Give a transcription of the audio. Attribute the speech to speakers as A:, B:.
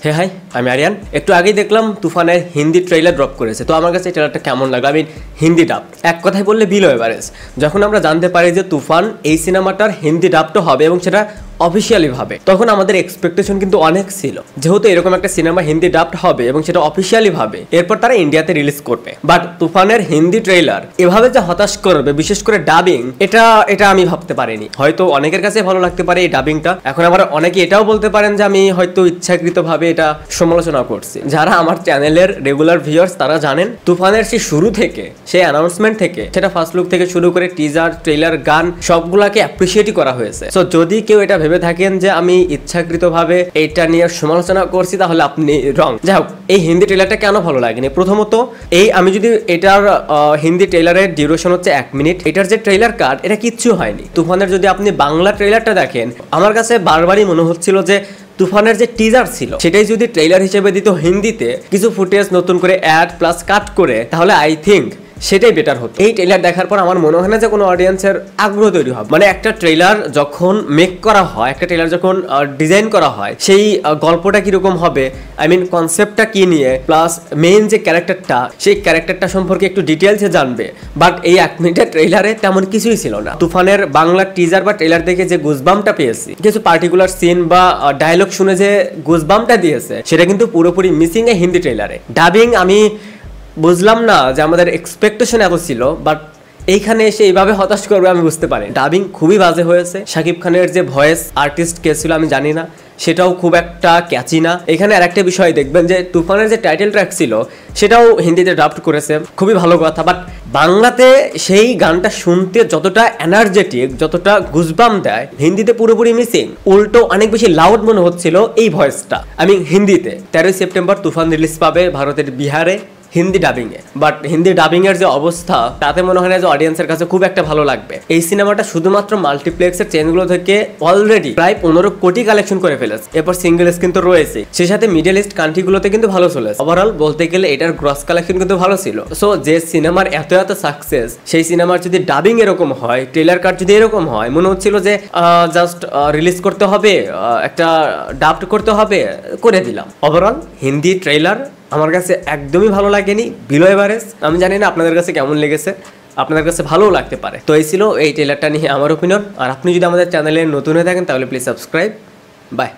A: হে high, আমি আরিয়ান। একটু আগেই দেখলাম তুফানের হিন্দি ট্রেলার ড্রপ করেছে। তো আমার কাছে ট্রেলারটা কেমন লাগলো, আমি হিন্দি ডাব এক কথায় বললে বিলো এভারেজ। যখন আমরা জানতে পারি যে তুফান এই সিনেমাটার হিন্দি ডাবটা হবে এবং সেটা অফিসিয়ালি ভাবে, তখন আমাদের এক্সপেকটেশন কিন্তু অনেক ছিল, যেহেতু এরকম একটা সিনেমা হিন্দি ডাবড হবে এবং সেটা অফিসিয়ালি ভাবে এরপর তারা ইন্ডিয়াতে রিলিজ করবে। বাট তুফানের হিন্দি ট্রেলার এভাবে যে হতাশ করবে, বিশেষ করে ডাবিং, এটা আমি ভাবতে পারিনি। হয়তো অনেকের কাছে ভালো লাগতে পারে এই ডাবিংটা। এখন আবার অনেকে এটাও বলতে পারেন যে আমি হয়তো ইচ্ছাকৃতভাবে এটা সমালোচনা করছি। যারা আমার চ্যানেলের রেগুলার ভিউয়ার্স তারা জানেন তুফানের সেই শুরু থেকে, সেই অ্যানাউন্সমেন্ট থেকে, সেটা ফার্স্ট লুক থেকে শুরু করে টিজার, ট্রেলার, গান সবগুলাকে অ্যাপ্রিসিয়েটই করা হয়েছে। সো যদি কেউ এটা ভেবে থাকেন যে আমি ইচ্ছাকৃতভাবে এটা নিয়ে সমালোচনা করছি, তাহলে আপনি রং। যাই হোক, এই হিন্দি ট্রেলারটা কেন ভালো লাগেনি? প্রথমত, আমি যদি এটার হিন্দি ট্রেলারের ডিউরেশন হচ্ছে 1 মিনিট, এটার যে ট্রেলার কাট এটা কিচ্ছু হয়নি। তুফানের যদি আপনি বাংলা ট্রেলারটা দেখেন, আমার কাছে বারবারই মনে হচ্ছিল যে তুফানের যে টিজার ছিল সেটাই যদি ট্রেলার হিসেবে দিত হিন্দিতে, কিছু ফুটেজ নতুন করে অ্যাড প্লাস কাট করে, তাহলে আই থিঙ্ক সেটাই বেটার হতো। এই ট্রেলার দেখার পর আমার মনে হয় না যে কোনো অডিয়েন্সের আগ্রহ তৈরি হবে। মানে একটা ট্রেলার যখন মেক করা হয়, একটা ট্রেলার যখন ডিজাইন করা হয়, সেই গল্পটা কিরকম হবে, আই মিন কনসেপ্টটা কি নিয়ে, প্লাস মেইন যে ক্যারেক্টারটা, সেই ক্যারেক্টারটা সম্পর্কে একটু ডিটেলসে জানবে। বাট এই 1 মিনিটের ট্রেলারে তেমন কিছুই ছিল না। তুফানের বাংলা টিজার বা ট্রেলার দেখে যে গুজবামটা পেয়েছি, কিছু পার্টিকুলার সিন বা ডায়লগ শুনে যে গুজবামটা দিয়েছে, সেটা কিন্তু পুরোপুরি মিসিং এই হিন্দি ট্রেলারে। ডাবিং আমি বুঝলাম না যে আমাদের এক্সপেকটেশন এত ছিল, বাট এইখানে এসে এইভাবে হতাশ করবে আমি বুঝতে পারি। ডাবিং খুবই বাজে হয়েছে। শাকিব খানের যে ভয়েস আর্টিস্ট কে ছিল আমি জানি না, সেটাও খুব একটা ক্যাচি না। এখানে আরেকটা বিষয় দেখবেন যে তুফানের যে টাইটেল ট্র্যাক ছিল সেটাও হিন্দিতে ড্রাফট করেছে, খুবই ভালো কথা। বাট বাংলাতে সেই গানটা শুনতে যতটা এনার্জেটিক, যতটা গুজবাম দেয়, হিন্দিতে পুরোপুরি মিসিং। উল্টো অনেক বেশি লাউড মনে হচ্ছিল এই ভয়েসটা। আমি হিন্দিতে 13 সেপ্টেম্বর তুফান রিলিজ পাবে ভারতের বিহারে Hindi dubbing A. But Hindi dubbing এর যে অবস্থা, তাতে মনে হয় না যে অডিয়েন্সের কাছে খুব একটা ভালো লাগবে। এই সিনেমাটা শুধুমাত্র মাল্টিপ্লেক্সের চেনগুলো থেকে অলরেডি প্রায় 15 কোটি কালেকশন করে ফেলেছে। এরপর সিঙ্গেল স্ক্রিন তো রয়েছে, সেই সাথে মিডল ইস্ট কান্ট্রিগুলোতে কিন্তু ভালো চলেছে। ওভারঅল বলতে গেলে এটার গ্রস কালেকশন কিন্তু ভালো ছিল। সো যে সিনেমার এত সাকসেস, সেই সিনেমার যদি ডাবিং এরকম হয়, ট্রেলার কাট যদি এরকম হয়, মনে হচ্ছিল যে জাস্ট রিলিজ করতে হবে, একটা ডাবড করতে হবে, করে দিলাম। ওভারঅল হিন্দি ট্রেলার আমার কাছে একদমই ভালো লাগেনি, বিলো এভারেজ। আমি জানি না আপনাদের কাছে কেমন লেগেছে, আপনাদের কাছে ভালোও লাগতে পারে। তো এই ছিল এই ট্রেলারটা নিয়ে আমার ওপিনিয়ন। আর আপনি যদি আমাদের চ্যানেলে নতুন হয়ে থাকেন তাহলে প্লিজ সাবস্ক্রাইব। বাই।